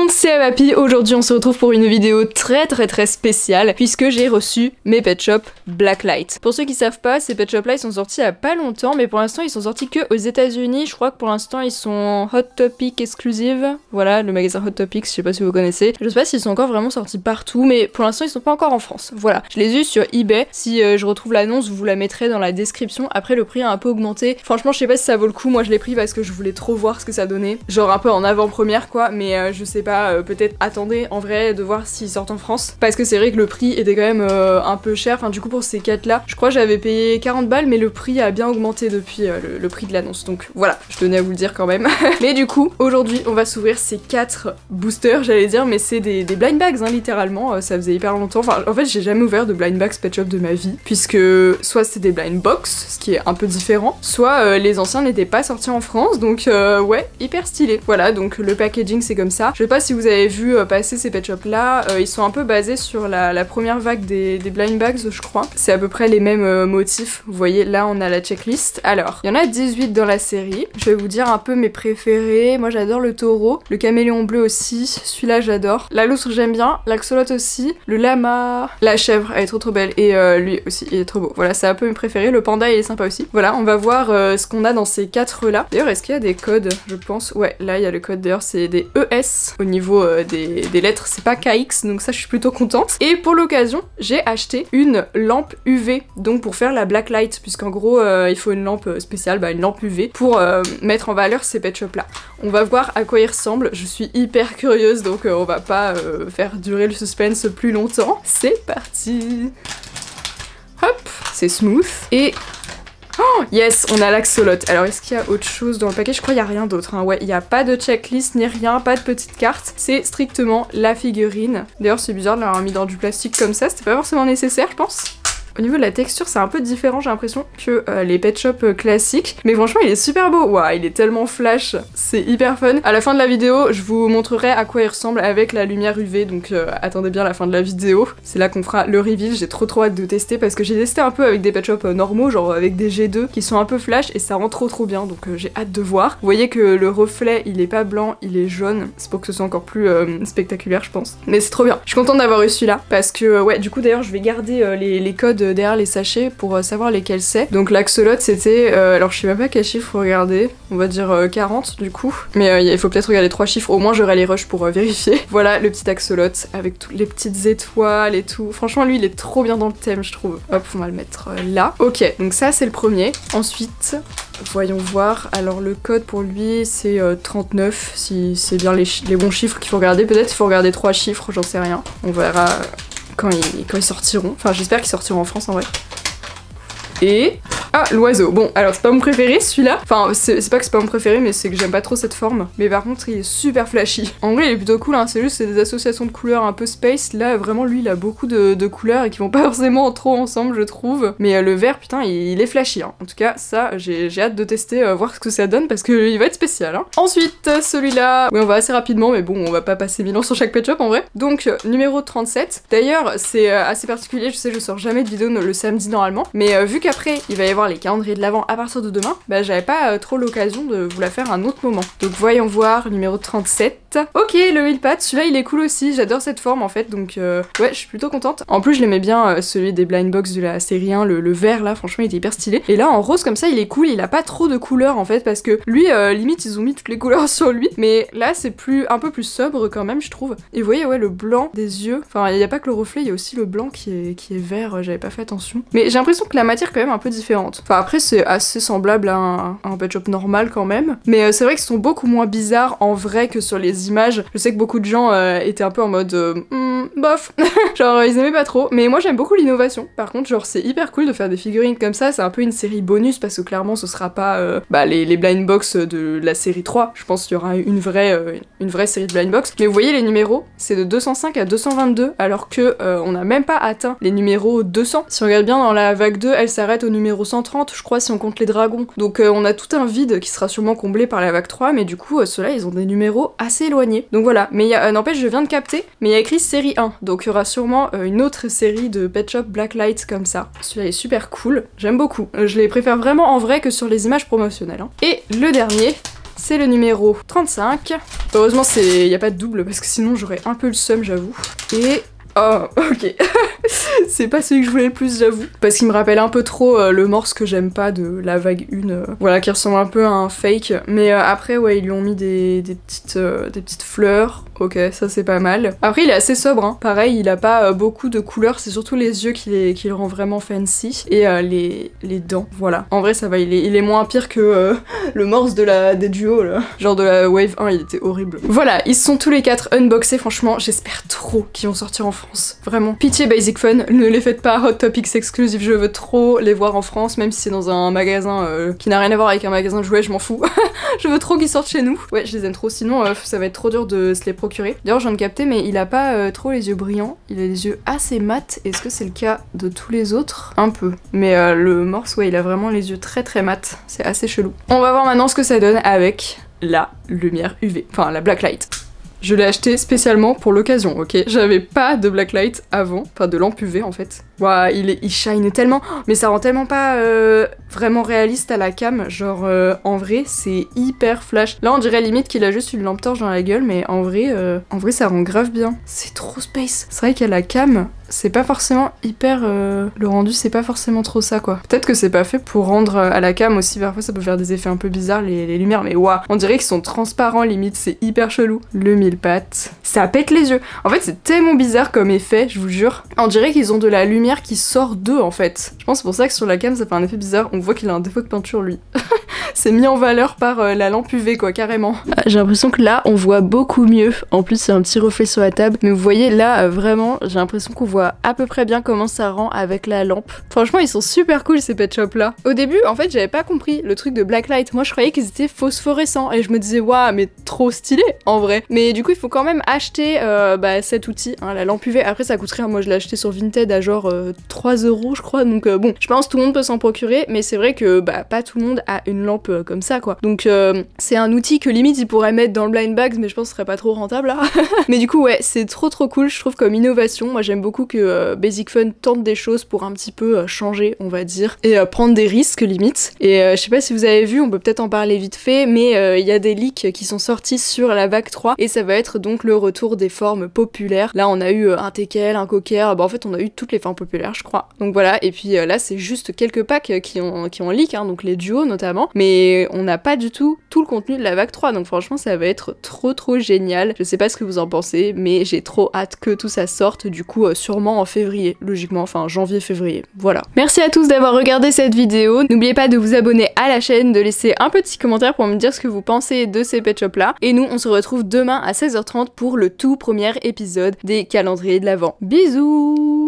monde, c'est Amapi. Aujourd'hui on se retrouve pour une vidéo très spéciale puisque j'ai reçu mes Pet Shop Blacklight. Pour ceux qui savent pas, ces Pet Shop là ils sont sortis il y a pas longtemps, mais pour l'instant ils sont sortis que aux États-Unis. Je crois que pour l'instant ils sont Hot Topic exclusive. Voilà, le magasin Hot Topics, je sais pas si vous connaissez. Je sais pas s'ils sont encore vraiment sortis partout, mais pour l'instant ils sont pas encore en France. Voilà, je les ai eus sur eBay. Si je retrouve l'annonce, je vous la mettrai dans la description. Après le prix a un peu augmenté. Franchement, je sais pas si ça vaut le coup. Moi je l'ai pris parce que je voulais trop voir ce que ça donnait. Genre un peu en avant-première quoi, mais je sais pas, peut-être attendez en vrai de voir s'ils sortent en France. Parce que c'est vrai que le prix était quand même un peu cher. Enfin du coup pour ces 4 là, je crois que j'avais payé 40 balles, mais le prix a bien augmenté depuis le prix de l'annonce. Donc voilà, je tenais à vous le dire quand même. Mais du coup, aujourd'hui on va s'ouvrir ces 4 boosters, j'allais dire, mais c'est des blind bags hein, littéralement. Ça faisait hyper longtemps. Enfin en fait j'ai jamais ouvert de blind bags Pet Shop de ma vie, puisque soit c'était des blind box, ce qui est un peu différent, soit les anciens n'étaient pas sortis en France, donc ouais, hyper stylé. Voilà, donc le packaging c'est comme ça. Je sais pas si vous avez vu passer ces Pet Shop là, ils sont un peu basés sur la première vague des blind bags je crois. C'est à peu près les mêmes motifs. Vous voyez là on a la checklist. Alors, il y en a 18 dans la série. Je vais vous dire un peu mes préférés. Moi j'adore le taureau, le caméléon bleu aussi, celui-là j'adore. La loutre j'aime bien, l'axolote aussi, le lama, la chèvre elle est trop belle et lui aussi il est trop beau. Voilà, c'est un peu mes préférés. Le panda il est sympa aussi. Voilà, on va voir ce qu'on a dans ces 4 là. D'ailleurs est-ce qu'il y a des codes? Je pense, ouais, là il y a le code, d'ailleurs c'est des ES au niveau des lettres, c'est pas KX, donc ça je suis plutôt contente. Et pour l'occasion, j'ai acheté une lampe UV, donc pour faire la blacklight, puisqu'en gros il faut une lampe spéciale, une lampe UV, pour mettre en valeur ces Pet Shop là. On va voir à quoi ils ressemblent, je suis hyper curieuse, donc on va pas faire durer le suspense plus longtemps. C'est parti! Hop, c'est smooth, et... Oh yes, on a l'axolote. Alors est-ce qu'il y a autre chose dans le paquet? Je crois qu'il n'y a rien d'autre. Hein. Ouais, il n'y a pas de checklist ni rien, pas de petite carte. C'est strictement la figurine. D'ailleurs c'est bizarre de l'avoir mis dans du plastique comme ça, c'était pas forcément nécessaire je pense. Au niveau de la texture, c'est un peu différent, j'ai l'impression, que les Pet Shop classiques. Mais franchement, il est super beau. Waouh, il est tellement flash. C'est hyper fun. À la fin de la vidéo, je vous montrerai à quoi il ressemble avec la lumière UV. Donc attendez bien la fin de la vidéo. C'est là qu'on fera le reveal. J'ai trop hâte de tester parce que j'ai testé un peu avec des Pet Shop normaux, genre avec des G2 qui sont un peu flash et ça rend trop bien. Donc j'ai hâte de voir. Vous voyez que le reflet, il est pas blanc, il est jaune. C'est pour que ce soit encore plus spectaculaire, je pense. Mais c'est trop bien. Je suis contente d'avoir eu celui-là parce que, ouais, du coup, d'ailleurs, je vais garder les codes derrière les sachets pour savoir lesquels c'est. Donc l'axolote c'était, alors je sais même pas quel chiffre regarder, on va dire 40 du coup, mais il faut peut-être regarder 3 chiffres, au moins j'aurai les rushs pour vérifier. Voilà le petit axolote avec toutes les petites étoiles et tout, franchement lui il est trop bien dans le thème je trouve. Hop, on va le mettre là. Ok, donc ça c'est le premier. Ensuite, voyons voir, alors le code pour lui c'est 39, si c'est bien les bons chiffres qu'il faut regarder, peut-être il faut regarder 3 chiffres, j'en sais rien, on verra quand ils sortiront. Enfin, j'espère qu'ils sortiront en France en vrai. Et... ah, l'oiseau. Bon, alors c'est pas mon préféré celui-là. Enfin, c'est pas que c'est pas mon préféré, mais c'est que j'aime pas trop cette forme. Mais par contre, il est super flashy. En vrai, il est plutôt cool, hein. C'est juste c'est des associations de couleurs un peu space. Là, vraiment, lui, il a beaucoup de couleurs et qui vont pas forcément trop ensemble, je trouve. Mais le vert, putain, il est flashy, hein. En tout cas, ça, j'ai hâte de tester, voir ce que ça donne parce qu'il va être spécial, hein. Ensuite, celui-là... oui, on va assez rapidement, mais bon, on va pas passer 1000 ans sur chaque Pet Shop, en vrai. Donc, numéro 37. D'ailleurs, c'est assez particulier. Je sais, je sors jamais de vidéo le samedi, normalement. Mais vu qu'après, il va y avoir les calendriers de l'avant à partir de demain, bah j'avais pas trop l'occasion de vous la faire à un autre moment. Donc voyons voir, numéro 37. Ok, le wheelpad, celui-là il est cool aussi, j'adore cette forme en fait, donc ouais, je suis plutôt contente. En plus je l'aimais bien celui des blind box de la série 1, le vert là, franchement il était hyper stylé. Et là en rose comme ça il est cool, il a pas trop de couleurs en fait, parce que lui, limite ils ont mis toutes les couleurs sur lui, mais là c'est un peu plus sobre quand même je trouve. Et vous voyez ouais, le blanc des yeux, enfin il y a pas que le reflet, il y a aussi le blanc qui est vert, j'avais pas fait attention. Mais j'ai l'impression que la matière quand même un peu différente. Enfin après c'est assez semblable à un Pet Shop normal quand même, mais c'est vrai qu'ils sont beaucoup moins bizarres en vrai que sur les images. Je sais que beaucoup de gens étaient un peu en mode bof, genre ils aimaient pas trop, mais moi j'aime beaucoup l'innovation. Par contre genre c'est hyper cool de faire des figurines comme ça, c'est un peu une série bonus parce que clairement ce sera pas les blind box de la série 3, je pense qu'il y aura une vraie série de blind box. Mais vous voyez les numéros, c'est de 205 à 222 alors que on n'a même pas atteint les numéros 200. Si on regarde bien dans la vague 2, elle s'arrête au numéro 130 je crois si on compte les dragons. Donc on a tout un vide qui sera sûrement comblé par la vague 3, mais du coup ceux-là ils ont des numéros assez éloignés. Donc voilà, mais n'empêche je viens de capter, mais il y a écrit série 1, donc il y aura sûrement une autre série de Pet Shop Blacklight comme ça. Celui-là est super cool, j'aime beaucoup. Je les préfère vraiment en vrai que sur les images promotionnelles, hein. Et le dernier, c'est le numéro 35. Heureusement il n'y a pas de double parce que sinon j'aurais un peu le seum, j'avoue. Et... oh, ok. C'est pas celui que je voulais le plus, j'avoue. Parce qu'il me rappelle un peu trop le morse que j'aime pas de la vague 1. Voilà, qui ressemble un peu à un fake. Mais après, ouais, ils lui ont mis des petites fleurs. Ok, ça c'est pas mal. Après, il est assez sobre, hein. Pareil, il a pas beaucoup de couleurs. C'est surtout les yeux qui le rend vraiment fancy. Et les dents, voilà. En vrai, ça va, il est moins pire que le morse des duos, là. Genre de la Wave 1, il était horrible. Voilà, ils sont tous les 4 unboxés. Franchement, j'espère trop qu'ils vont sortir en France. Vraiment. Pitié Basic Fun, ne les faites pas Hot Topics exclusifs, je veux trop les voir en France, même si c'est dans un magasin qui n'a rien à voir avec un magasin de jouets, je m'en fous. Je veux trop qu'ils sortent chez nous. Ouais, je les aime trop, sinon ça va être trop dur de se les procurer. D'ailleurs, je viens de capter, mais il a pas trop les yeux brillants, il a les yeux assez mat. Est-ce que c'est le cas de tous les autres? Un peu. Mais le morse, ouais, il a vraiment les yeux très mat. C'est assez chelou. On va voir maintenant ce que ça donne avec la lumière UV, enfin la blacklight. Je l'ai acheté spécialement pour l'occasion, ok? J'avais pas de blacklight avant, enfin de lampe UV en fait. Waouh, il shine tellement, mais ça rend tellement pas vraiment réaliste à la cam, genre en vrai c'est hyper flash. Là on dirait limite qu'il a juste une lampe torche dans la gueule, mais en vrai ça rend grave bien. C'est trop space. C'est vrai qu'à la cam, c'est pas forcément hyper... le rendu c'est pas forcément trop ça quoi. Peut-être que c'est pas fait pour rendre à la cam aussi, parfois ça peut faire des effets un peu bizarres les lumières, mais waouh, on dirait qu'ils sont transparents limite, c'est hyper chelou. Le mille pattes, ça pète les yeux. En fait c'est tellement bizarre comme effet, je vous jure. On dirait qu'ils ont de la lumière qui sort d'eux en fait. Je pense c'est pour ça que sur la cam ça fait un effet bizarre, on voit qu'il a un défaut de peinture lui. C'est mis en valeur par la lampe UV quoi, carrément. J'ai l'impression que là on voit beaucoup mieux, en plus c'est un petit reflet sur la table, mais vous voyez là vraiment j'ai l'impression qu'on voit à peu près bien comment ça rend avec la lampe. Franchement ils sont super cool ces pet shops là. Au début en fait j'avais pas compris le truc de blacklight, moi je croyais qu'ils étaient phosphorescents et je me disais waouh mais trop stylé en vrai. Mais du coup il faut quand même acheter cet outil, hein, la lampe UV. Après ça coûte rien, moi je l'ai acheté sur Vinted à genre 3 € je crois, donc bon je pense tout le monde peut s'en procurer, mais c'est vrai que pas tout le monde a une lampe comme ça quoi. Donc c'est un outil que limite ils pourraient mettre dans le blind bags, mais je pense que ce serait pas trop rentable là. Mais du coup ouais c'est trop cool je trouve comme innovation. Moi j'aime beaucoup que Basic Fun tente des choses pour un petit peu changer on va dire, et prendre des risques limite. Et je sais pas si vous avez vu, on peut peut-être en parler vite fait, mais il y a des leaks qui sont sortis sur la vague 3 et ça va être donc le retour des formes populaires. Là on a eu un teckel, un cocker, en fait on a eu toutes les formes populaires je crois. Donc voilà, et puis là c'est juste quelques packs qui ont leak, hein, donc les duos notamment, mais on n'a pas du tout le contenu de la vague 3, donc franchement ça va être trop génial. Je sais pas ce que vous en pensez, mais j'ai trop hâte que tout ça sorte, du coup sûrement en février, logiquement, enfin janvier-février, voilà. Merci à tous d'avoir regardé cette vidéo, n'oubliez pas de vous abonner à la chaîne, de laisser un petit commentaire pour me dire ce que vous pensez de ces pet shops là, et nous on se retrouve demain à 16h30 pour le tout premier épisode des calendriers de l'Avent. Bisous!